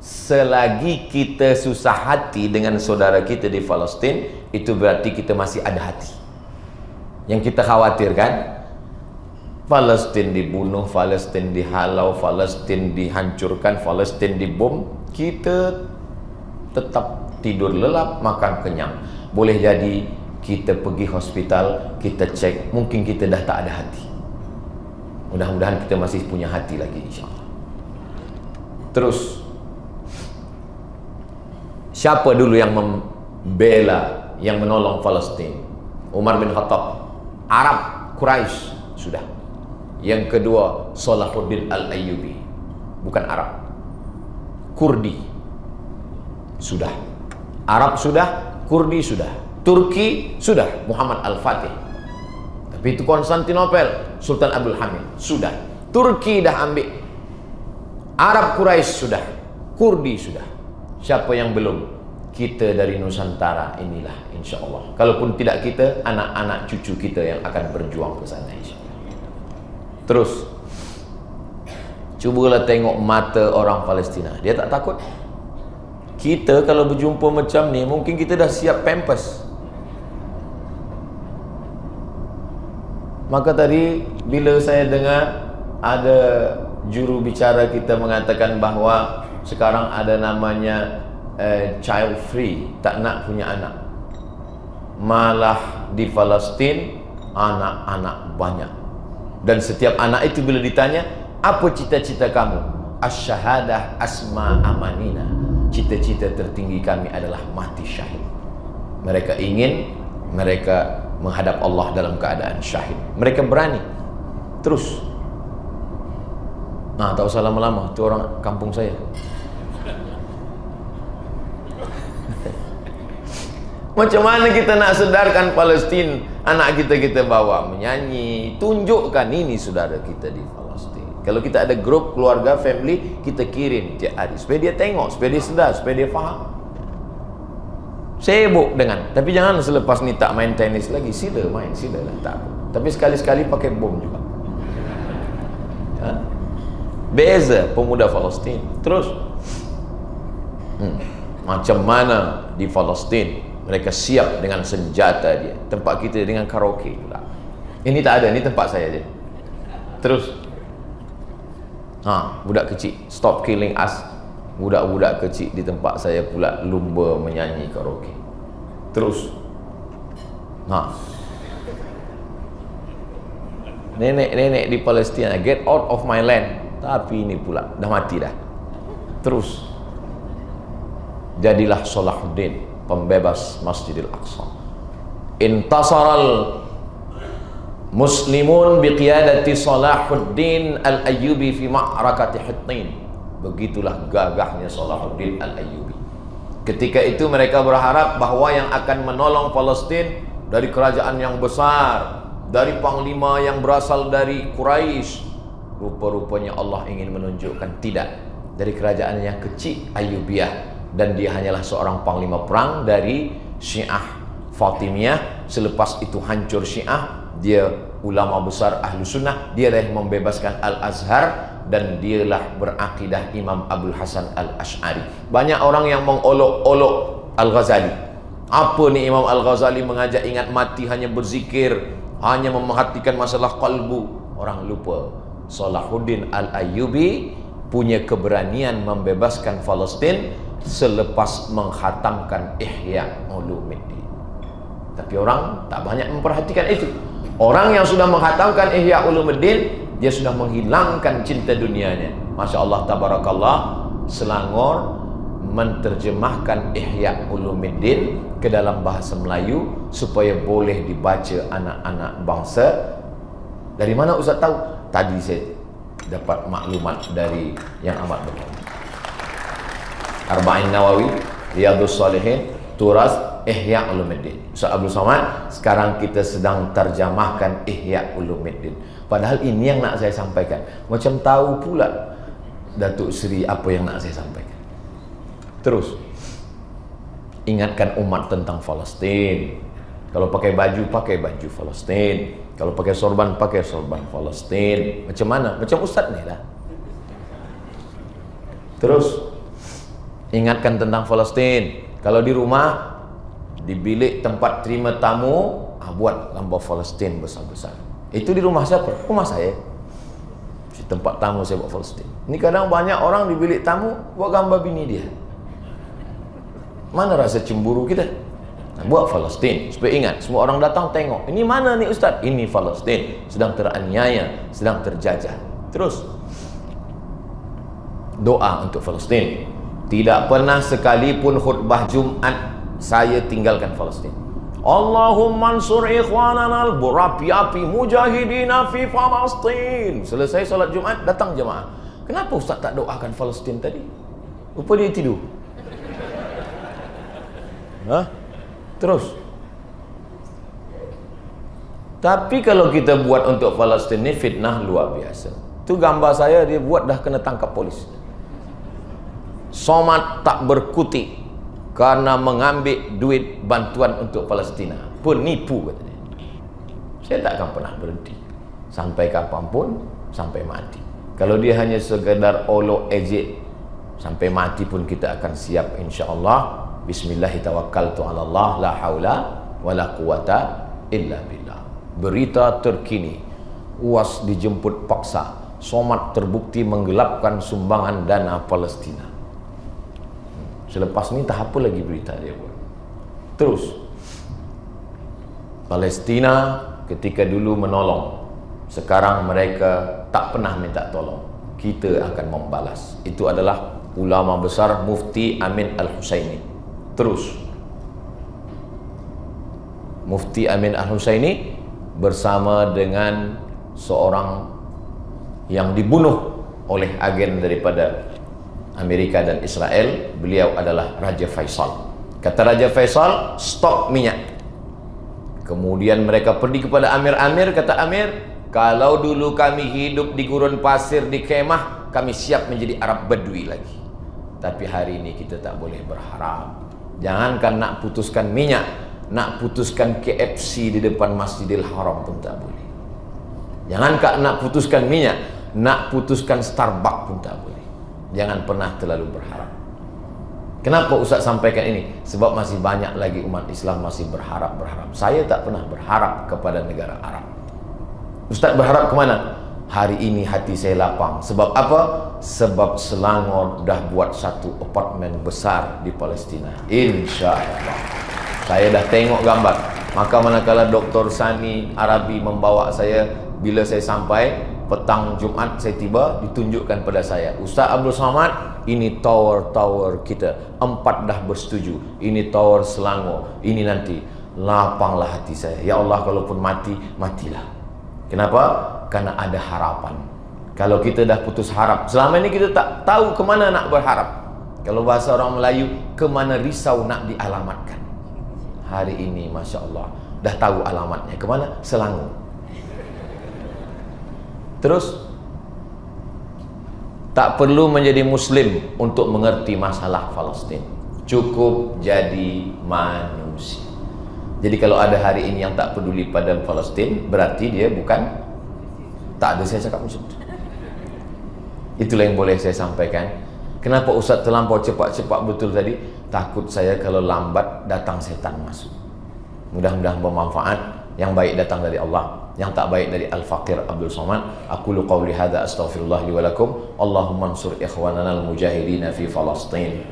Selagi kita susah hati dengan saudara kita di Palestin, itu berarti kita masih ada hati. Yang kita khawatirkan, Palestin dibunuh, Palestin dihalau, Palestin dihancurkan, Palestin dibom, kita tetap tidur lelap, makan kenyang. Boleh jadi kita pergi hospital, kita cek, mungkin kita dah tak ada hati. Mudah-mudahan kita masih punya hati lagi, insyaAllah. Terus, siapa dulu yang membela, yang menolong Palestin? Umar bin Khattab. Arab, Quraisy, sudah. Yang kedua, Salahuddin Al-Ayyubi. Bukan Arab. Kurdi, sudah. Arab sudah, Kurdi sudah. Turki sudah, Muhammad Al-Fatih. Tapi itu Konstantinopel, Sultan Abdul Hamid, sudah. Turki dah ambil. Arab Quraisy sudah. Kurdi sudah. Siapa yang belum? Kita dari Nusantara inilah, insya Allah. Kalaupun tidak kita, anak-anak cucu kita yang akan berjuang ke sana, insya Allah. Terus, cubalah tengok mata orang Palestina. Dia tak takut. Kita kalau berjumpa macam ni, mungkin kita dah siap pampers. Maka tadi bila saya dengar ada juru bicara kita mengatakan bahawa sekarang ada namanya child free, tak nak punya anak. Malah di Palestin anak-anak banyak. Dan setiap anak itu bila ditanya, apa cita-cita kamu? Asy-syahadah asma amanina. Cita-cita tertinggi kami adalah mati syahid. Mereka ingin mereka menghadap Allah dalam keadaan syahid. Mereka berani. Terus, tak usah lama-lama, itu orang kampung saya. Macam mana kita nak sedarkan Palestin? Anak kita bawa menyanyi, tunjukkan ini saudara kita di Palestin. Kalau kita ada grup keluarga, family, kita kirim tiap hari supaya dia tengok, supaya dia sedar, supaya dia faham. Sibuk dengan, tapi jangan selepas ni tak main tenis lagi. Sila main, sila lah, tak apa. Tapi sekali-sekali pakai bom juga. Beza pemuda Palestin. Terus, macam mana di Palestin mereka siap dengan senjata dia. Tempat kita dengan karaoke pula. Ini tak ada, ini tempat saya je. Terus, budak kecil, stop killing us. Budak-budak kecil di tempat saya pula lumba menyanyi karaoke. Terus, nenek-nenek di Palestina, get out of my land. Tapi ini pula dah mati dah. Terus, jadilah Salahuddin, pembebas Masjidil Aqsa. intasaral muslimun biqiyadati Salahuddin Al-Ayyubi fi ma'rakati Hittin. Begitulah gagahnya Salahuddin Al-Ayyubi. Ketika itu mereka berharap bahwa yang akan menolong Palestin dari kerajaan yang besar, dari panglima yang berasal dari Quraisy. Rupa-rupanya Allah ingin menunjukkan tidak, dari kerajaan yang kecil Ayyubiyah, dan dia hanyalah seorang panglima perang dari Syiah Fatimiyah. Selepas itu hancur Syiah, dia ulama besar ahlu sunnah, dialah yang membebaskan Al-Azhar, dan dialah berakidah Imam Abdul Hasan Al-Ash'ari. Banyak orang yang mengolok-olok Al-Ghazali. Apa ni Imam Al-Ghazali mengajak ingat mati, hanya berzikir, hanya memerhatikan masalah kalbu. Orang lupa Salahuddin Al-Ayyubi punya keberanian membebaskan Palestin selepas menghatamkan Ihya Ulumuddin. Tapi orang tak banyak memperhatikan itu. Orang yang sudah menghatamkan Ihya Ulumuddin, dia sudah menghilangkan cinta dunianya. Masya Allah, tabarakallah, Selangor menterjemahkan Ihya Ulumuddin ke dalam bahasa Melayu supaya boleh dibaca anak-anak bangsa. Dari mana Ustaz tahu? Tadi saya dapat maklumat dari yang amat berhormat. Arba'in Nawawi, Riyadhus Shalihin, Turas Ihya Ulumuddin. Ustaz Abdul Somad, sekarang kita sedang terjemahkan Ihya Ulumuddin. Padahal ini yang nak saya sampaikan. Macam tahu pula Datuk Seri apa yang nak saya sampaikan. Terus ingatkan umat tentang Palestin. Kalau pakai baju Palestin. Kalau pakai sorban Palestin. Macam mana? Macam Ustaz ni lah. Terus ingatkan tentang Palestin. Kalau di rumah, di bilik tempat terima tamu, buat gambar Palestin besar-besar. Itu di rumah siapa? Rumah saya. Di tempat tamu saya buat Palestin. Ini kadang banyak orang di bilik tamu buat gambar bini dia. Mana rasa cemburu kita? Buat Palestin supaya ingat, semua orang datang tengok, ini mana ni Ustaz? Ini Palestin sedang teraniaya, sedang terjajah. Terus doa untuk Palestin. Tidak pernah sekalipun khutbah Jumat saya tinggalkan Palestin. Allahumma ansur ikhwanana al-burapi mujahidina fi Palestin. Selesai solat Jumat, datang jemaah. Kenapa Ustaz tak doakan Palestin tadi? Rupa dia tidur. Terus. Tapi kalau kita buat untuk Palestin ni fitnah luar biasa. Tu gambar saya dia buat dah kena tangkap polis. Somad tak berkutik karena mengambil duit bantuan untuk Palestina. Penipu katanya. Saya tak akan pernah berhenti sampai kapanpun, sampai mati. Kalau dia hanya sekedar olok ejek, sampai mati pun kita akan siap insya-Allah. Bismillahirrahmanirrahim. La haula wala quwata illa billah. Berita terkini, UAS dijemput paksa. Somad terbukti menggelapkan sumbangan dana Palestina. Selepas ni tak apa lagi berita dia buat. Terus Palestina ketika dulu menolong, sekarang mereka tak pernah minta tolong. Kita akan membalas. Itu adalah ulama besar Mufti Amin Al-Husaini. Terus Mufti Amin Al-Husaini bersama dengan seorang yang dibunuh oleh agen daripada Amerika dan Israel. Beliau adalah Raja Faisal. Kata Raja Faisal, stop minyak. Kemudian mereka pergi kepada Amir. Kata Amir, kalau dulu kami hidup di gurun pasir, di kemah, kami siap menjadi Arab Badui lagi. Tapi hari ini kita tak boleh berharap. Jangankan nak putuskan minyak, nak putuskan KFC di depan Masjidil Haram pun tak boleh. Jangankan nak putuskan minyak, nak putuskan Starbucks pun tak boleh. Jangan pernah terlalu berharap. Kenapa Ustaz sampaikan ini? Sebab masih banyak lagi umat Islam masih berharap. Saya tak pernah berharap kepada negara Arab. Ustaz berharap ke mana? Hari ini hati saya lapang. Sebab apa? Sebab Selangor dah buat satu apartmen besar di Palestina. InsyaAllah. Saya dah tengok gambar. Maka manakala Dr. Sani Arabi membawa saya, bila saya sampai petang Jumat saya tiba, ditunjukkan pada saya, Ustaz Abdul Somad, ini tower kita, 4 dah bersetuju. Ini tower Selangor. Ini nanti lapanglah hati saya. Ya Allah, kalaupun mati, matilah. Kenapa? Karena ada harapan. Kalau kita dah putus harap, selama ini kita tak tahu kemana nak berharap. Kalau bahasa orang Melayu, kemana risau nak dialamatkan. Hari ini Masya Allah dah tahu alamatnya. Kemana? Selangor. Terus tak perlu menjadi Muslim untuk mengerti masalah Palestin. Cukup jadi manusia. Jadi kalau ada hari ini yang tak peduli pada Palestin, berarti dia bukan, tak ada, saya cakap macam itu. Itulah yang boleh saya sampaikan. Kenapa Ustaz terlampau cepat-cepat betul tadi? Takut saya kalau lambat datang setan masuk. Mudah-mudahan bermanfaat. Yang baik datang dari Allah, yang tak baik dari Al-Faqir Abdul Somad. Aqulu qawli hadza astaghfirullah li wa lakum. Allahumma ansur ikhwanana al-mujahidin fi Palestin.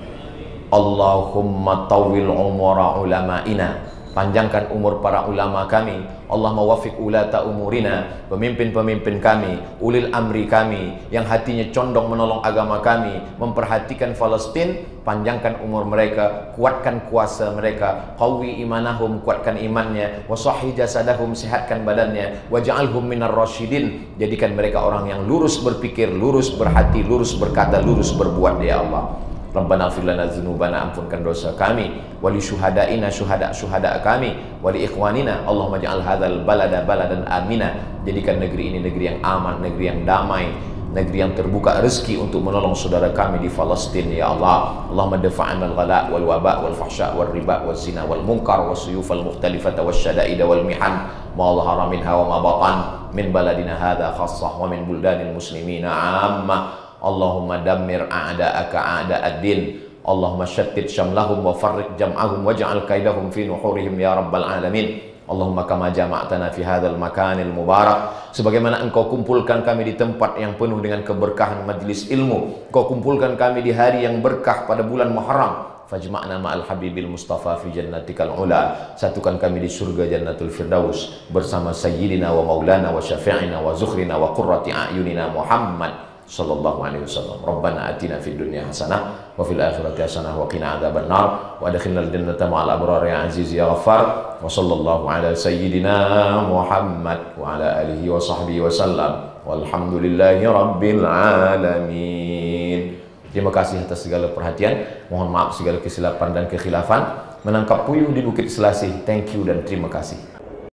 Allahumma tawwil umura ulama'ina, panjangkan umur para ulama kami. Allah mawaffiq ulata umurina, pemimpin-pemimpin kami, ulil amri kami, yang hatinya condong menolong agama kami, memperhatikan Palestin. Panjangkan umur mereka, kuatkan kuasa mereka, qawi imanahum, kuatkan imannya, wasahhi jasadahum, sehatkan badannya, waj'alhum minar rasyidin, jadikan mereka orang yang lurus berpikir, lurus berhati, lurus berkata, lurus berbuat, ya Allah. Rabbana ighfir lana dzunubana, ampunkan dosa kami, wali syuhadaina, syuhada kami, wali ikhwanina, Allahumma ja'al hadzal balada baladan amina, jadikan negeri ini negeri yang aman, negeri yang damai, negeri yang terbuka rezeki untuk menolong saudara kami di Palestin, ya Allah. Allahumma dafa'na al-ghala wal waba wal fahsya wal riba wal zina wal munkar was suyuf al mukhtalifata was syada'ida wal mihan ma dhahara minha wa ma batan min baladina hadha khassah wa min buldanil muslimina amma. Allahumma dammir a'da'aka a'da'ad-din. Allahumma syattit syamlahum wa farriq jam'ahum waj'al kaidahum fi nuhurihim ya rabbal alamin. Allahumma kama jama'tana fi hadzal makanil mubarak, sebagaimana engkau kumpulkan kami di tempat yang penuh dengan keberkahan majlis ilmu, engkau kumpulkan kami di hari yang berkah pada bulan Muharram, fajma'na ma'al habibil mustafa fi jannatikal ula, satukan kami di surga jannatul firdaus bersama sayyidina wa maulana wa syafi'ina wa zukhrina wa qurrati a'yunina Muhammad sallallahu alaihi wasallam. Rabbana atina fid dunya hasanah wa fil akhirati hasanah wa qina adzaban nar wa adkhilnal jannata ma'al abrar ya aziz ya ghaffar. Wa sallallahu ala sayyidina Muhammad wa ala alihi wa sahbihi wasallam. Walhamdulillahi rabbil alamin. Terima kasih atas segala perhatian. Mohon maaf segala kesilapan dan kekhilafan. Menangkap puyuh di Bukit Selasih. Thank you dan terima kasih.